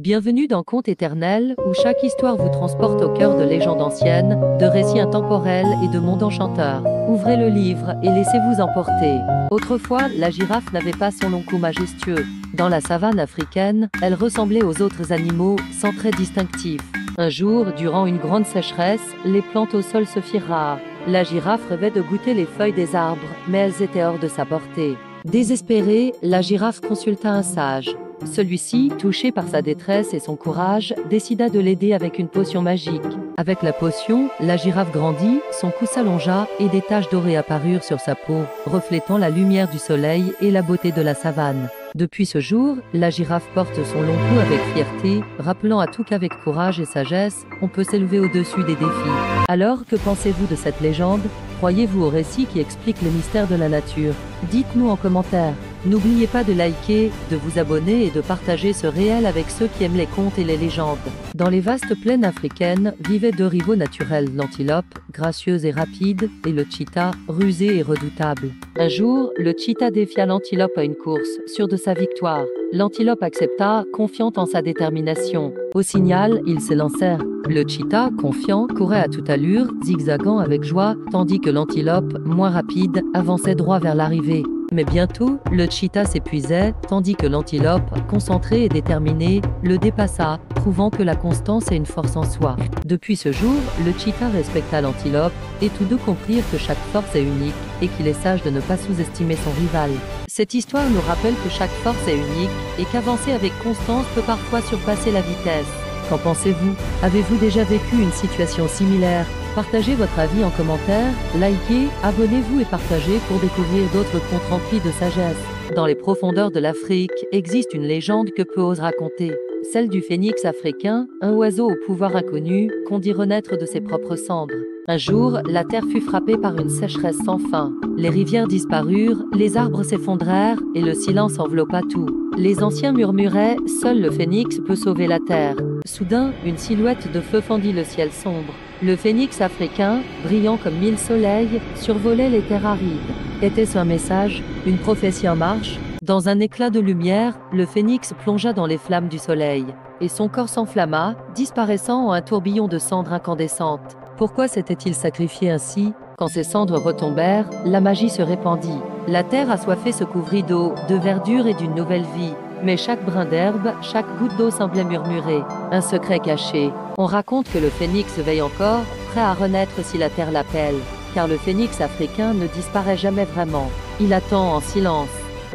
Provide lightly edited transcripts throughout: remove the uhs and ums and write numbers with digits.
Bienvenue dans Contes éternels, où chaque histoire vous transporte au cœur de légendes anciennes, de récits intemporels et de mondes enchanteurs. Ouvrez le livre et laissez-vous emporter. Autrefois, la girafe n'avait pas son long cou majestueux. Dans la savane africaine, elle ressemblait aux autres animaux, sans traits distinctifs. Un jour, durant une grande sécheresse, les plantes au sol se firent rares. La girafe rêvait de goûter les feuilles des arbres, mais elles étaient hors de sa portée. Désespérée, la girafe consulta un sage. Celui-ci, touché par sa détresse et son courage, décida de l'aider avec une potion magique. Avec la potion, la girafe grandit, son cou s'allongea et des taches dorées apparurent sur sa peau, reflétant la lumière du soleil et la beauté de la savane. Depuis ce jour, la girafe porte son long cou avec fierté, rappelant à tout qu'avec courage et sagesse, on peut s'élever au-dessus des défis. Alors, que pensez-vous de cette légende? Croyez-vous au récit qui explique les mystères de la nature? Dites-nous en commentaire. N'oubliez pas de liker, de vous abonner et de partager ce réel avec ceux qui aiment les contes et les légendes. Dans les vastes plaines africaines, vivaient deux rivaux naturels, l'antilope, gracieuse et rapide, et le cheetah, rusé et redoutable. Un jour, le cheetah défia l'antilope à une course, sûr de sa victoire. L'antilope accepta, confiante en sa détermination. Au signal, ils s'élancèrent. Le cheetah, confiant, courait à toute allure, zigzagant avec joie, tandis que l'antilope, moins rapide, avançait droit vers l'arrivée. Mais bientôt, le cheetah s'épuisait, tandis que l'antilope, concentré et déterminé, le dépassa, prouvant que la constance est une force en soi. Depuis ce jour, le cheetah respecta l'antilope, et tous deux comprirent que chaque force est unique, et qu'il est sage de ne pas sous-estimer son rival. Cette histoire nous rappelle que chaque force est unique, et qu'avancer avec constance peut parfois surpasser la vitesse. Qu'en pensez-vous? Avez-vous déjà vécu une situation similaire? Partagez votre avis en commentaire, likez, abonnez-vous et partagez pour découvrir d'autres contes remplis de sagesse. Dans les profondeurs de l'Afrique, existe une légende que peu osent raconter. Celle du phénix africain, un oiseau au pouvoir inconnu, qu'on dit renaître de ses propres cendres. Un jour, la terre fut frappée par une sécheresse sans fin. Les rivières disparurent, les arbres s'effondrèrent et le silence enveloppa tout. Les anciens murmuraient « Seul le phénix peut sauver la terre ». Soudain, une silhouette de feu fendit le ciel sombre. Le phénix africain, brillant comme 1000 soleils, survolait les terres arides. Était-ce un message, une prophétie en marche? Dans un éclat de lumière, le phénix plongea dans les flammes du soleil, et son corps s'enflamma, disparaissant en un tourbillon de cendres incandescentes. Pourquoi s'était-il sacrifié ainsi? Quand ces cendres retombèrent, la magie se répandit. La terre assoiffée se couvrit d'eau, de verdure et d'une nouvelle vie. Mais chaque brin d'herbe, chaque goutte d'eau semblait murmurer. Un secret caché. On raconte que le phénix veille encore, prêt à renaître si la terre l'appelle. Car le phénix africain ne disparaît jamais vraiment. Il attend en silence.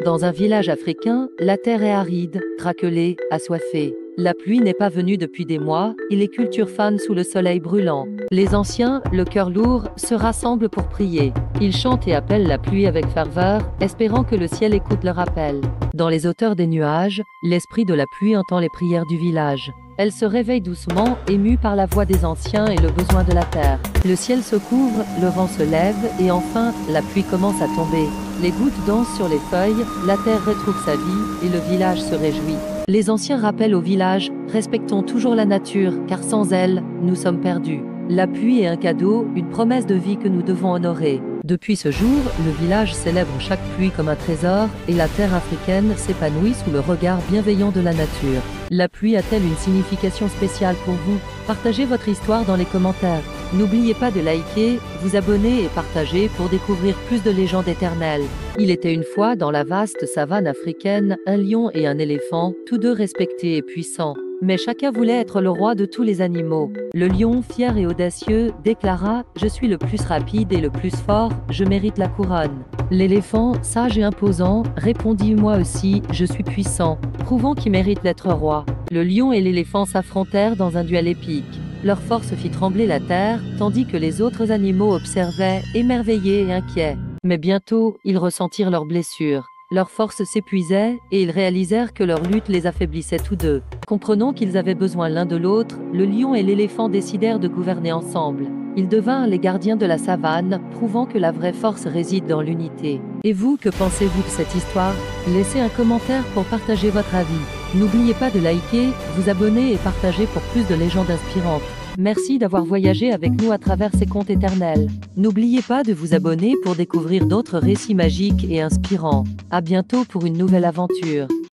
Dans un village africain, la terre est aride, craquelée, assoiffée. La pluie n'est pas venue depuis des mois, et les cultures fanent sous le soleil brûlant. Les anciens, le cœur lourd, se rassemblent pour prier. Ils chantent et appellent la pluie avec ferveur, espérant que le ciel écoute leur appel. Dans les hauteurs des nuages, l'esprit de la pluie entend les prières du village. Elle se réveille doucement, émue par la voix des anciens et le besoin de la terre. Le ciel se couvre, le vent se lève, et enfin, la pluie commence à tomber. Les gouttes dansent sur les feuilles, la terre retrouve sa vie, et le village se réjouit. Les anciens rappellent au village, respectons toujours la nature, car sans elle, nous sommes perdus. La pluie est un cadeau, une promesse de vie que nous devons honorer. Depuis ce jour, le village célèbre chaque pluie comme un trésor, et la terre africaine s'épanouit sous le regard bienveillant de la nature. La pluie a-t-elle une signification spéciale pour vous? Partagez votre histoire dans les commentaires. N'oubliez pas de liker, vous abonner et partager pour découvrir plus de légendes éternelles. Il était une fois dans la vaste savane africaine, un lion et un éléphant, tous deux respectés et puissants. Mais chacun voulait être le roi de tous les animaux. Le lion, fier et audacieux, déclara « Je suis le plus rapide et le plus fort, je mérite la couronne ». L'éléphant, sage et imposant, répondit « Moi aussi, je suis puissant, prouvant qu'il mérite d'être roi ». Le lion et l'éléphant s'affrontèrent dans un duel épique. Leur force fit trembler la terre, tandis que les autres animaux observaient, émerveillés et inquiets. Mais bientôt, ils ressentirent leurs blessures. Leur force s'épuisait, et ils réalisèrent que leur lutte les affaiblissait tous deux. Comprenant qu'ils avaient besoin l'un de l'autre, le lion et l'éléphant décidèrent de gouverner ensemble. Ils devinrent les gardiens de la savane, prouvant que la vraie force réside dans l'unité. Et vous, que pensez-vous de cette histoire? Laissez un commentaire pour partager votre avis. N'oubliez pas de liker, vous abonner et partager pour plus de légendes inspirantes. Merci d'avoir voyagé avec nous à travers ces contes éternels. N'oubliez pas de vous abonner pour découvrir d'autres récits magiques et inspirants. À bientôt pour une nouvelle aventure.